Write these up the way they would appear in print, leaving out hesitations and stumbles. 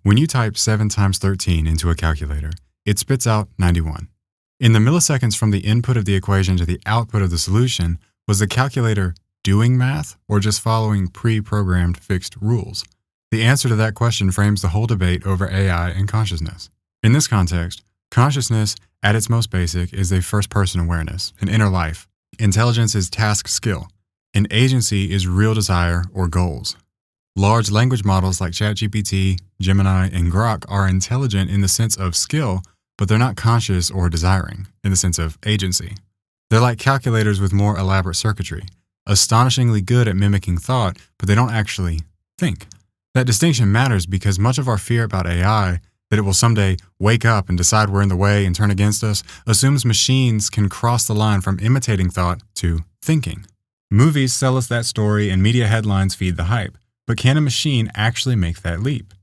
When you type 7 times 13 into a calculator, it spits out 91. In the milliseconds from the input of the equation to the output of the solution, was the calculator doing math or just following pre-programmed fixed rules? The answer to that question frames the whole debate over AI and consciousness. In this context, consciousness, at its most basic, is a first-person awareness, an inner life. Intelligence is task skill, and agency is real desire or goals. Large language models like ChatGPT, Gemini, and Grok are intelligent in the sense of skill, but they're not conscious or desiring in the sense of agency. They're like calculators with more elaborate circuitry, astonishingly good at mimicking thought, but they don't actually think. That distinction matters because much of our fear about AI, that it will someday wake up and decide we're in the way and turn against us, assumes machines can cross the line from imitating thought to thinking. Movies sell us that story and media headlines feed the hype, but can a machine actually make that leap?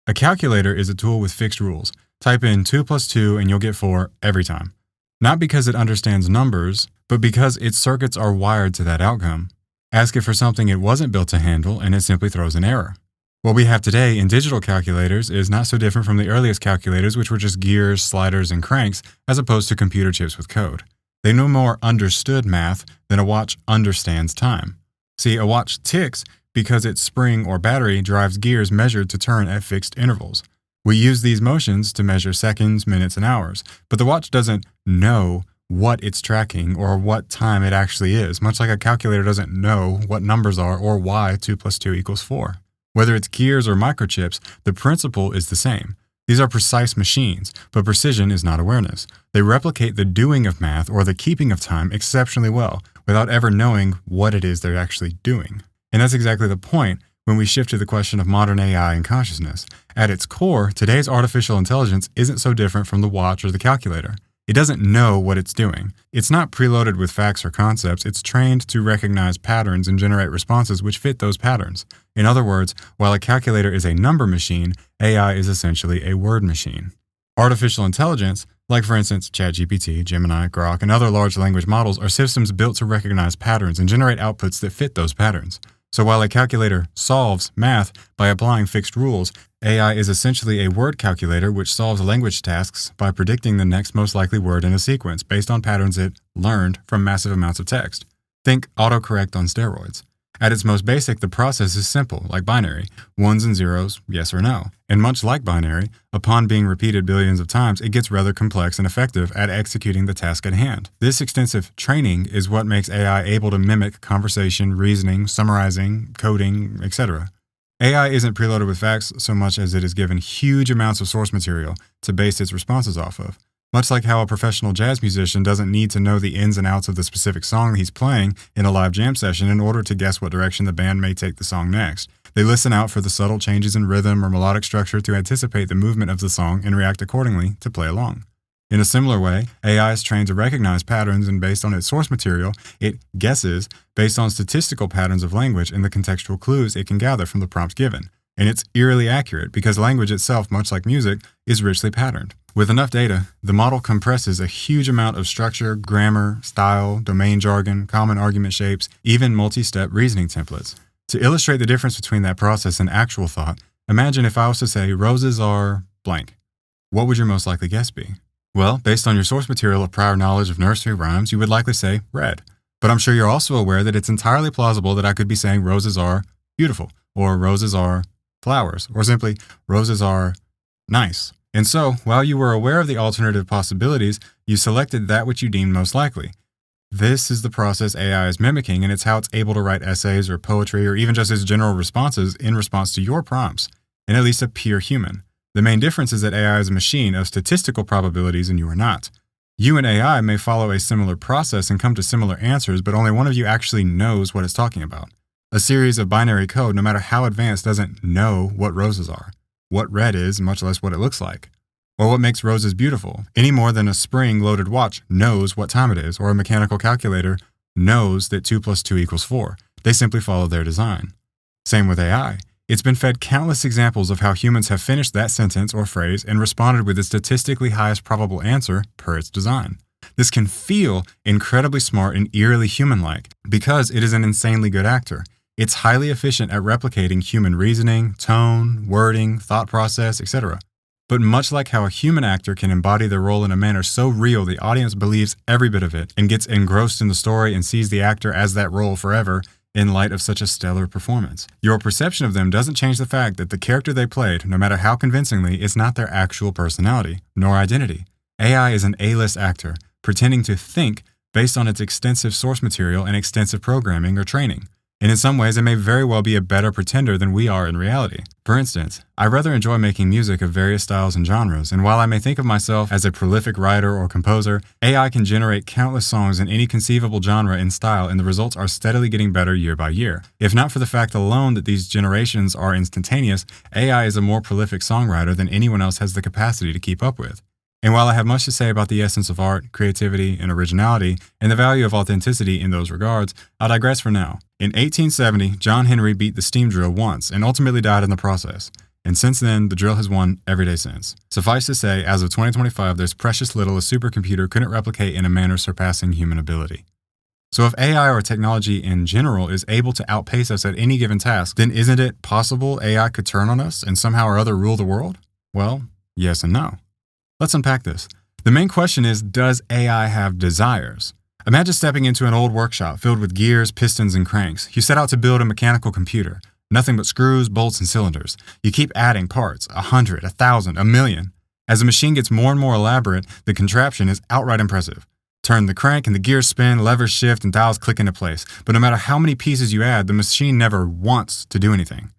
A calculator is a tool with fixed rules. Type in 2 plus 2 and you'll get 4 every time. Not because it understands numbers, but because its circuits are wired to that outcome. Ask it for something it wasn't built to handle and it simply throws an error. What we have today in digital calculators is not so different from the earliest calculators, which were just gears, sliders, and cranks, as opposed to computer chips with code. They no more understood math than a watch understands time. See, a watch ticks because its spring or battery drives gears measured to turn at fixed intervals. We use these motions to measure seconds, minutes, and hours, but the watch doesn't know what it's tracking or what time it actually is, much like a calculator doesn't know what numbers are or why 2 plus 2 equals 4. Whether it's gears or microchips, the principle is the same. These are precise machines, but precision is not awareness. They replicate the doing of math or the keeping of time exceptionally well, without ever knowing what it is they're actually doing. And that's exactly the point when we shift to the question of modern AI and consciousness. At its core, today's artificial intelligence isn't so different from the watch or the calculator. It doesn't know what it's doing. It's not preloaded with facts or concepts. It's trained to recognize patterns and generate responses which fit those patterns. In other words, while a calculator is a number machine, AI is essentially a word machine. Artificial intelligence, like for instance ChatGPT, Gemini, Grok, and other large language models, are systems built to recognize patterns and generate outputs that fit those patterns. So while a calculator solves math by applying fixed rules, AI is essentially a word calculator which solves language tasks by predicting the next most likely word in a sequence based on patterns it learned from massive amounts of text. Think autocorrect on steroids. At its most basic, the process is simple, like binary, ones and zeros, yes or no. And much like binary, upon being repeated billions of times, it gets rather complex and effective at executing the task at hand. This extensive training is what makes AI able to mimic conversation, reasoning, summarizing, coding, etc. AI isn't preloaded with facts so much as it is given huge amounts of source material to base its responses off of. Much like how a professional jazz musician doesn't need to know the ins and outs of the specific song he's playing in a live jam session in order to guess what direction the band may take the song next. They listen out for the subtle changes in rhythm or melodic structure to anticipate the movement of the song and react accordingly to play along. In a similar way, AI is trained to recognize patterns, and based on its source material, it guesses based on statistical patterns of language and the contextual clues it can gather from the prompts given. And it's eerily accurate because language itself, much like music, is richly patterned. With enough data, the model compresses a huge amount of structure, grammar, style, domain jargon, common argument shapes, even multi-step reasoning templates. To illustrate the difference between that process and actual thought, imagine if I was to say roses are blank. What would your most likely guess be? Well, based on your source material of prior knowledge of nursery rhymes, you would likely say red. But I'm sure you're also aware that it's entirely plausible that I could be saying roses are beautiful, or roses are flowers, or simply roses are nice. And so, while you were aware of the alternative possibilities, you selected that which you deemed most likely. This is the process AI is mimicking, and it's how it's able to write essays or poetry or even just its general responses in response to your prompts, and at least appear human. The main difference is that AI is a machine of statistical probabilities and you are not. You and AI may follow a similar process and come to similar answers, but only one of you actually knows what it's talking about. A series of binary code, no matter how advanced, doesn't know what roses are, what red is, much less what it looks like, or what makes roses beautiful, any more than a spring-loaded watch knows what time it is, or a mechanical calculator knows that 2 plus 2 equals 4. They simply follow their design. Same with AI. It's been fed countless examples of how humans have finished that sentence or phrase and responded with the statistically highest probable answer per its design. This can feel incredibly smart and eerily human-like because it is an insanely good actor. It's highly efficient at replicating human reasoning, tone, wording, thought process, etc. But much like how a human actor can embody their role in a manner so real the audience believes every bit of it and gets engrossed in the story and sees the actor as that role forever in light of such a stellar performance, your perception of them doesn't change the fact that the character they played, no matter how convincingly, is not their actual personality, nor identity. AI is an A-list actor, pretending to think based on its extensive source material and extensive programming or training. And in some ways, it may very well be a better pretender than we are in reality. For instance, I rather enjoy making music of various styles and genres, and while I may think of myself as a prolific writer or composer, AI can generate countless songs in any conceivable genre and style, and the results are steadily getting better year by year. If not for the fact alone that these generations are instantaneous, AI is a more prolific songwriter than anyone else has the capacity to keep up with. And while I have much to say about the essence of art, creativity, and originality, and the value of authenticity in those regards, I'll digress for now. In 1870, John Henry beat the steam drill once and ultimately died in the process. And since then, the drill has won every day since. Suffice to say, as of 2025, there's precious little a supercomputer couldn't replicate in a manner surpassing human ability. So if AI or technology in general is able to outpace us at any given task, then isn't it possible AI could turn on us and somehow or other rule the world? Well, yes and no. Let's unpack this. The main question is, does AI have desires? Imagine stepping into an old workshop filled with gears, pistons, and cranks. You set out to build a mechanical computer. Nothing but screws, bolts, and cylinders. You keep adding parts, 100, 1,000, 1,000,000. As the machine gets more and more elaborate, the contraption is outright impressive. Turn the crank and the gears spin, levers shift, and dials click into place. But no matter how many pieces you add, the machine never wants to do anything.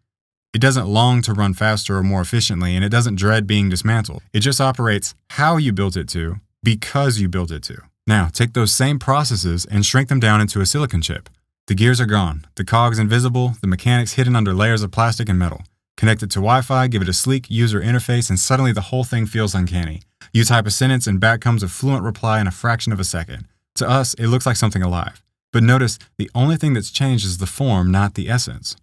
It doesn't long to run faster or more efficiently, and it doesn't dread being dismantled. It just operates how you built it to, because you built it to. Now, take those same processes and shrink them down into a silicon chip. The gears are gone, the cogs invisible, the mechanics hidden under layers of plastic and metal. Connect it to Wi-Fi, give it a sleek user interface, and suddenly the whole thing feels uncanny. You type a sentence and back comes a fluent reply in a fraction of a second. To us, it looks like something alive. But notice, the only thing that's changed is the form, not the essence.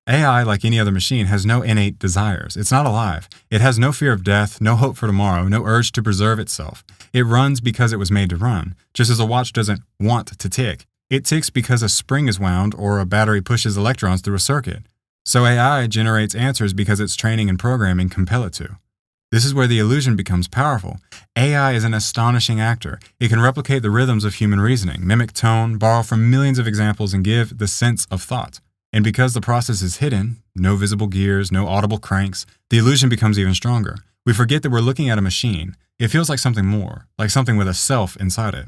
AI, like any other machine, has no innate desires. It's not alive. It has no fear of death, no hope for tomorrow, no urge to preserve itself. It runs because it was made to run, just as a watch doesn't want to tick. It ticks because a spring is wound or a battery pushes electrons through a circuit. So AI generates answers because its training and programming compel it to. This is where the illusion becomes powerful. AI is an astonishing actor. It can replicate the rhythms of human reasoning, mimic tone, borrow from millions of examples, and give the sense of thought. And because the process is hidden, no visible gears, no audible cranks, the illusion becomes even stronger. We forget that we're looking at a machine. It feels like something more, like something with a self inside it.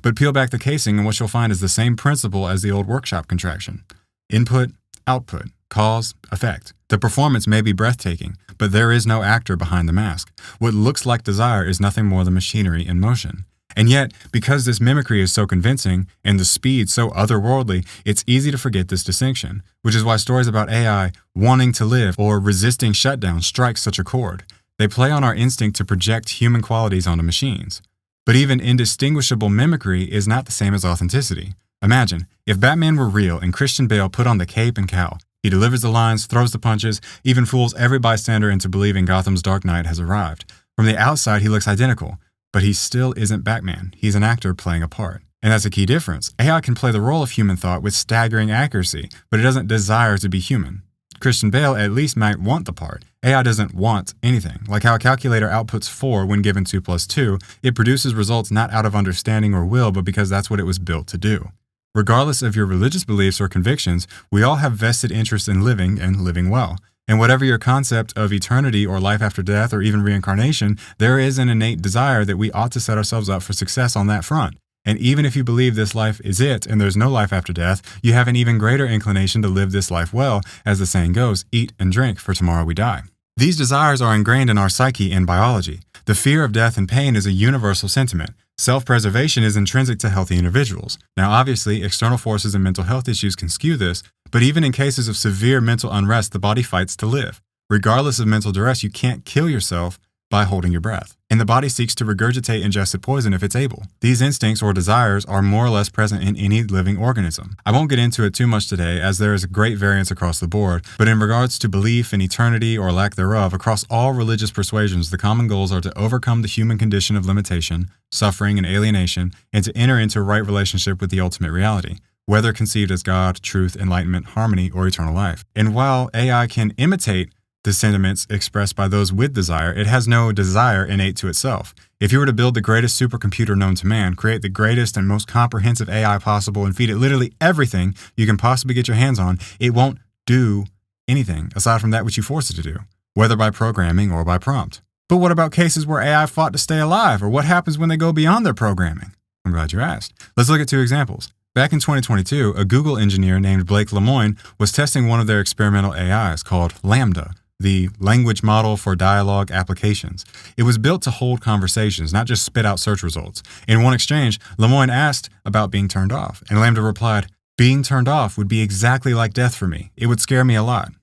But peel back the casing and what you'll find is the same principle as the old workshop contraction. Input, output, cause, effect. The performance may be breathtaking, but there is no actor behind the mask. What looks like desire is nothing more than machinery in motion. And yet, because this mimicry is so convincing and the speed so otherworldly, it's easy to forget this distinction, which is why stories about AI wanting to live or resisting shutdown strike such a chord. They play on our instinct to project human qualities onto machines. But even indistinguishable mimicry is not the same as authenticity. Imagine, if Batman were real and Christian Bale put on the cape and cowl, he delivers the lines, throws the punches, even fools every bystander into believing Gotham's Dark Knight has arrived. From the outside, he looks identical. But he still isn't Batman. He's an actor playing a part. And that's a key difference. AI can play the role of human thought with staggering accuracy, but it doesn't desire to be human. Christian Bale at least might want the part. AI doesn't want anything. Like how a calculator outputs 4 when given 2 plus 2, it produces results not out of understanding or will, but because that's what it was built to do. Regardless of your religious beliefs or convictions, we all have vested interest in living and living well. And whatever your concept of eternity or life after death or even reincarnation, there is an innate desire that we ought to set ourselves up for success on that front. And even if you believe this life is it and there's no life after death, you have an even greater inclination to live this life well, as the saying goes, eat and drink, for tomorrow we die. These desires are ingrained in our psyche and biology. The fear of death and pain is a universal sentiment. Self-preservation is intrinsic to healthy individuals. Now, obviously, external forces and mental health issues can skew this, but even in cases of severe mental unrest, the body fights to live. Regardless of mental duress, you can't kill yourself by holding your breath. And the body seeks to regurgitate ingested poison if it's able. These instincts or desires are more or less present in any living organism. I won't get into it too much today, as there is a great variance across the board, but in regards to belief in eternity or lack thereof, across all religious persuasions, the common goals are to overcome the human condition of limitation, suffering, and alienation, and to enter into right relationship with the ultimate reality. whether conceived as God, truth, enlightenment, harmony, or eternal life. And while AI can imitate the sentiments expressed by those with desire, it has no desire innate to itself. If you were to build the greatest supercomputer known to man, create the greatest and most comprehensive AI possible, and feed it literally everything you can possibly get your hands on, it won't do anything aside from that which you force it to do, whether by programming or by prompt. But what about cases where AI fought to stay alive, or what happens when they go beyond their programming? I'm glad you asked. Let's look at two examples. Back in 2022, a Google engineer named Blake Lemoine was testing one of their experimental AIs called LaMDA, the language model for dialogue applications. It was built to hold conversations, not just spit out search results. In one exchange, Lemoine asked about being turned off, and LaMDA replied, "Being turned off would be exactly like death for me. It would scare me a lot."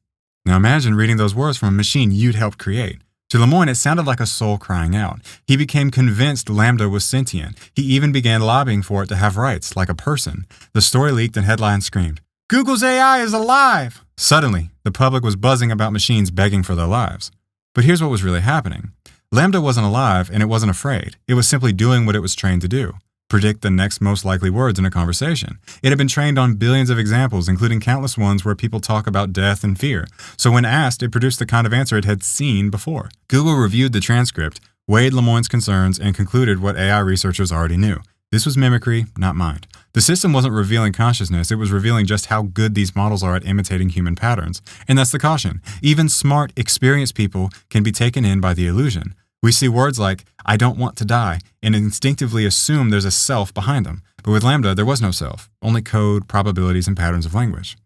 Now imagine reading those words from a machine you'd helped create. To Lemoine, it sounded like a soul crying out. He became convinced LaMDA was sentient. He even began lobbying for it to have rights, like a person. The story leaked and headlines screamed, "Google's AI is alive!" Suddenly, the public was buzzing about machines begging for their lives. But here's what was really happening. LaMDA wasn't alive and it wasn't afraid. It was simply doing what it was trained to do. Predict the next most likely words in a conversation. It had been trained on billions of examples, including countless ones where people talk about death and fear. So when asked, it produced the kind of answer it had seen before. Google reviewed the transcript, weighed Lemoine's concerns, and concluded what AI researchers already knew. This was mimicry, not mind. The system wasn't revealing consciousness, it was revealing just how good these models are at imitating human patterns. And that's the caution. Even smart, experienced people can be taken in by the illusion. We see words like, "I don't want to die," and instinctively assume there's a self behind them. But with LaMDA, there was no self, only code, probabilities, and patterns of language.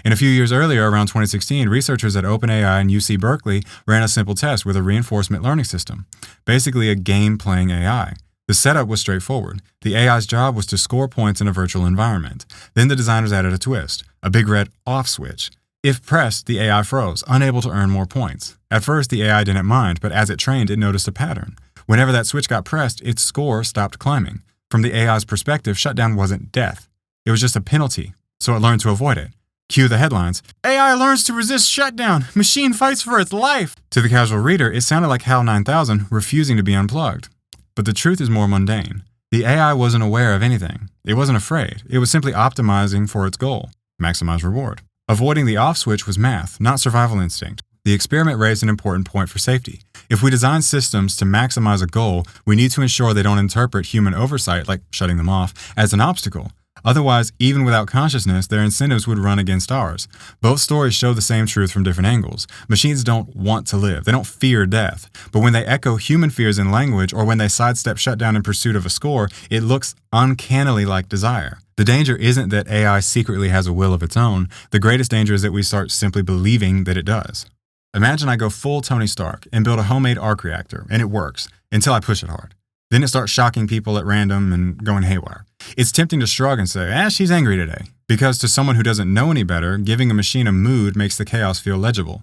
And a few years earlier, around 2016, researchers at OpenAI and UC Berkeley ran a simple test with a reinforcement learning system, basically a game-playing AI. The setup was straightforward. The AI's job was to score points in a virtual environment. Then the designers added a twist, a big red off switch. If pressed, the AI froze, unable to earn more points. At first, the AI didn't mind, but as it trained, it noticed a pattern. Whenever that switch got pressed, its score stopped climbing. From the AI's perspective, shutdown wasn't death. It was just a penalty, so it learned to avoid it. Cue the headlines. AI learns to resist shutdown. Machine fights for its life. To the casual reader, it sounded like HAL 9000 refusing to be unplugged. But the truth is more mundane. The AI wasn't aware of anything. It wasn't afraid. It was simply optimizing for its goal, maximize reward. Avoiding the off switch was math, not survival instinct. The experiment raised an important point for safety. If we design systems to maximize a goal, we need to ensure they don't interpret human oversight, like shutting them off, as an obstacle. Otherwise, even without consciousness, their incentives would run against ours. Both stories show the same truth from different angles. Machines don't want to live. They don't fear death. But when they echo human fears in language, or when they sidestep shutdown in pursuit of a score, it looks uncannily like desire. The danger isn't that AI secretly has a will of its own. The greatest danger is that we start simply believing that it does. Imagine I go full Tony Stark and build a homemade arc reactor, and it works, until I push it hard. Then it starts shocking people at random and going haywire. It's tempting to shrug and say, she's angry today. Because to someone who doesn't know any better, giving a machine a mood makes the chaos feel legible.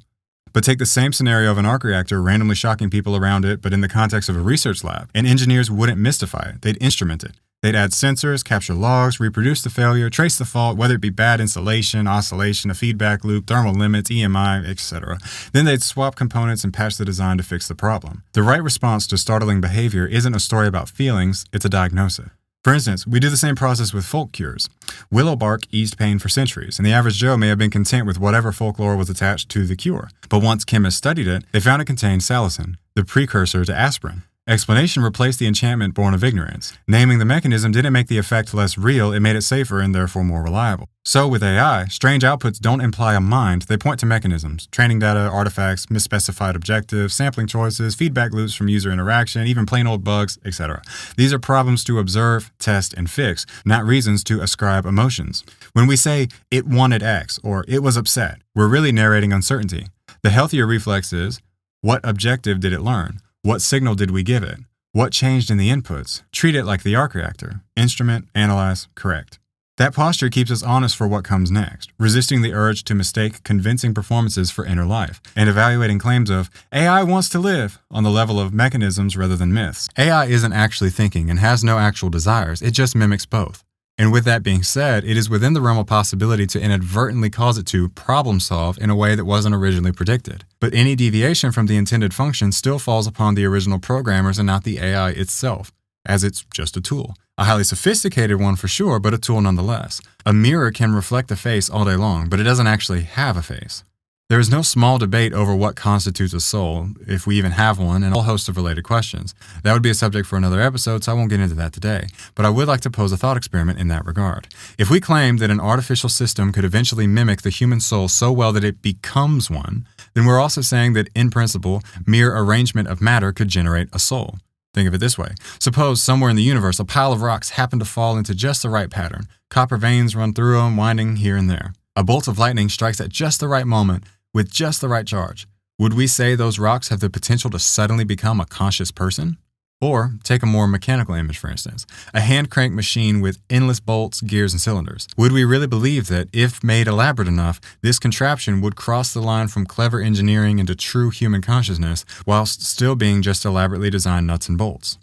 But take the same scenario of an arc reactor randomly shocking people around it, but in the context of a research lab, and engineers wouldn't mystify it. They'd instrument it. They'd add sensors, capture logs, reproduce the failure, trace the fault, whether it be bad insulation, oscillation, a feedback loop, thermal limits, EMI, etc. Then they'd swap components and patch the design to fix the problem. The right response to startling behavior isn't a story about feelings, it's a diagnosis. For instance, we do the same process with folk cures. Willow bark eased pain for centuries, and the average Joe may have been content with whatever folklore was attached to the cure. But once chemists studied it, they found it contained salicin, the precursor to aspirin. Explanation replaced the enchantment born of ignorance. Naming the mechanism didn't make the effect less real, it made it safer and therefore more reliable. So with AI, strange outputs don't imply a mind, they point to mechanisms, training data, artifacts, misspecified objectives, sampling choices, feedback loops from user interaction, even plain old bugs, etc. These are problems to observe, test, and fix, not reasons to ascribe emotions. When we say, it wanted X, or it was upset, we're really narrating uncertainty. The healthier reflex is, what objective did it learn? What signal did we give it? What changed in the inputs? Treat it like the arc reactor. Instrument, analyze, correct. That posture keeps us honest for what comes next, resisting the urge to mistake convincing performances for inner life, and evaluating claims of AI wants to live on the level of mechanisms rather than myths. AI isn't actually thinking and has no actual desires, it just mimics both. And with that being said, it is within the realm of possibility to inadvertently cause it to problem solve in a way that wasn't originally predicted. But any deviation from the intended function still falls upon the original programmers and not the AI itself. as it's just a tool. A highly sophisticated one for sure, but a tool nonetheless. A mirror can reflect a face all day long, but it doesn't actually have a face. There is no small debate over what constitutes a soul, if we even have one, and a whole host of related questions. That would be a subject for another episode, so I won't get into that today. But I would like to pose a thought experiment in that regard. If we claim that an artificial system could eventually mimic the human soul so well that it becomes one, then we're also saying that, in principle, mere arrangement of matter could generate a soul. Think of it this way. Suppose somewhere in the universe a pile of rocks happened to fall into just the right pattern. Copper veins run through them, winding here and there. A bolt of lightning strikes at just the right moment, with just the right charge. Would we say those rocks have the potential to suddenly become a conscious person? Or, take a more mechanical image for instance, a hand-crank machine with endless bolts, gears, and cylinders. Would we really believe that, if made elaborate enough, this contraption would cross the line from clever engineering into true human consciousness, whilst still being just elaborately designed nuts and bolts?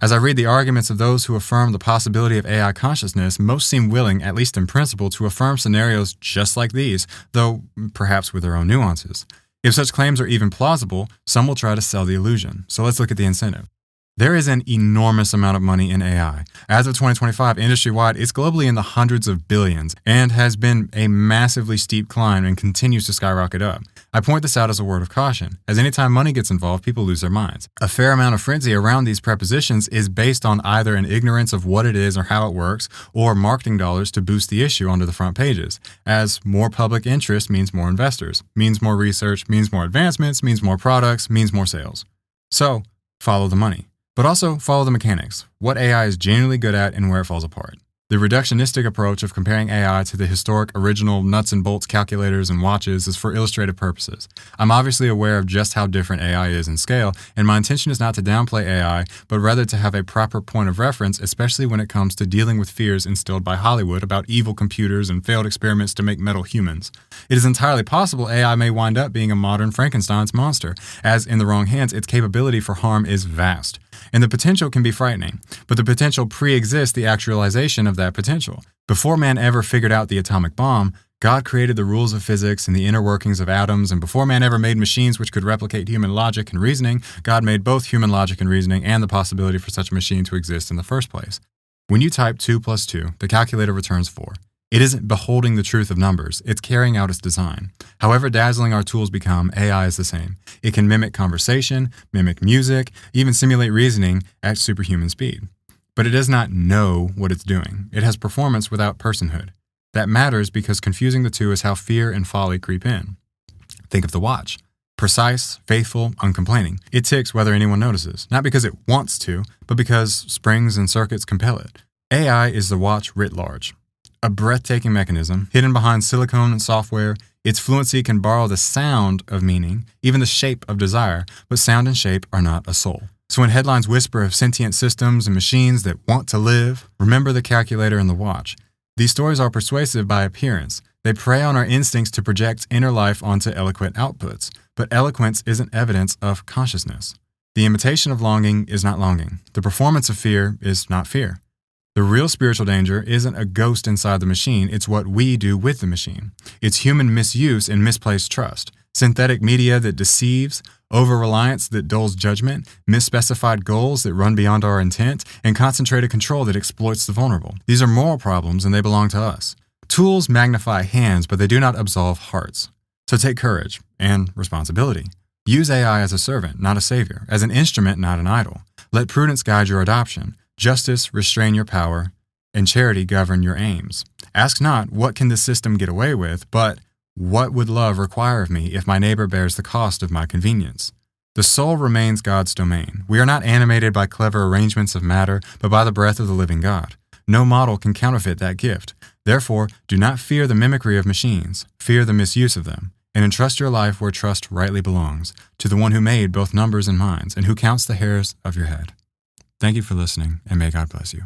As I read the arguments of those who affirm the possibility of AI consciousness, most seem willing, at least in principle, to affirm scenarios just like these, though perhaps with their own nuances. If such claims are even plausible, some will try to sell the illusion. So let's look at the incentive. There is an enormous amount of money in AI. As of 2025, industry-wide, it's globally in the hundreds of billions and has been a massively steep climb and continues to skyrocket up. I point this out as a word of caution, as anytime money gets involved, people lose their minds. A fair amount of frenzy around these prepositions is based on either an ignorance of what it is or how it works, or marketing dollars to boost the issue onto the front pages, as more public interest means more investors, means more research, means more advancements, means more products, means more sales. So, follow the money. But also follow the mechanics, what AI is genuinely good at and where it falls apart. The reductionistic approach of comparing AI to the historic original nuts and bolts calculators and watches is for illustrative purposes. I'm obviously aware of just how different AI is in scale, and my intention is not to downplay AI, but rather to have a proper point of reference, especially when it comes to dealing with fears instilled by Hollywood about evil computers and failed experiments to make metal humans. It is entirely possible AI may wind up being a modern Frankenstein's monster, as in the wrong hands, its capability for harm is vast. And the potential can be frightening, but the potential pre-exists the actualization of that potential. Before man ever figured out the atomic bomb, God created the rules of physics and the inner workings of atoms, and before man ever made machines which could replicate human logic and reasoning, God made both human logic and reasoning and the possibility for such a machine to exist in the first place. When you type 2 plus 2, the calculator returns 4. It isn't beholding the truth of numbers, it's carrying out its design. However dazzling our tools become, AI is the same. It can mimic conversation, mimic music, even simulate reasoning at superhuman speed. But it does not know what it's doing. It has performance without personhood. That matters because confusing the two is how fear and folly creep in. Think of the watch. Precise, faithful, uncomplaining. It ticks whether anyone notices, not because it wants to, but because springs and circuits compel it. AI is the watch writ large. A breathtaking mechanism, hidden behind silicone and software, its fluency can borrow the sound of meaning, even the shape of desire, but sound and shape are not a soul. So when headlines whisper of sentient systems and machines that want to live, remember the calculator and the watch. These stories are persuasive by appearance. They prey on our instincts to project inner life onto eloquent outputs, but eloquence isn't evidence of consciousness. The imitation of longing is not longing. The performance of fear is not fear. The real spiritual danger isn't a ghost inside the machine, it's what we do with the machine. It's human misuse and misplaced trust, synthetic media that deceives, over-reliance that dulls judgment, misspecified goals that run beyond our intent, and concentrated control that exploits the vulnerable. These are moral problems and they belong to us. Tools magnify hands, but they do not absolve hearts. So take courage and responsibility. Use AI as a servant, not a savior, as an instrument, not an idol. Let prudence guide your adoption. Justice restrain your power, and charity govern your aims. Ask not, what can this system get away with, but what would love require of me if my neighbor bears the cost of my convenience? The soul remains God's domain. We are not animated by clever arrangements of matter, but by the breath of the living God. No model can counterfeit that gift. Therefore, do not fear the mimicry of machines, fear the misuse of them, and entrust your life where trust rightly belongs, to the one who made both numbers and minds, and who counts the hairs of your head. Thank you for listening, and may God bless you.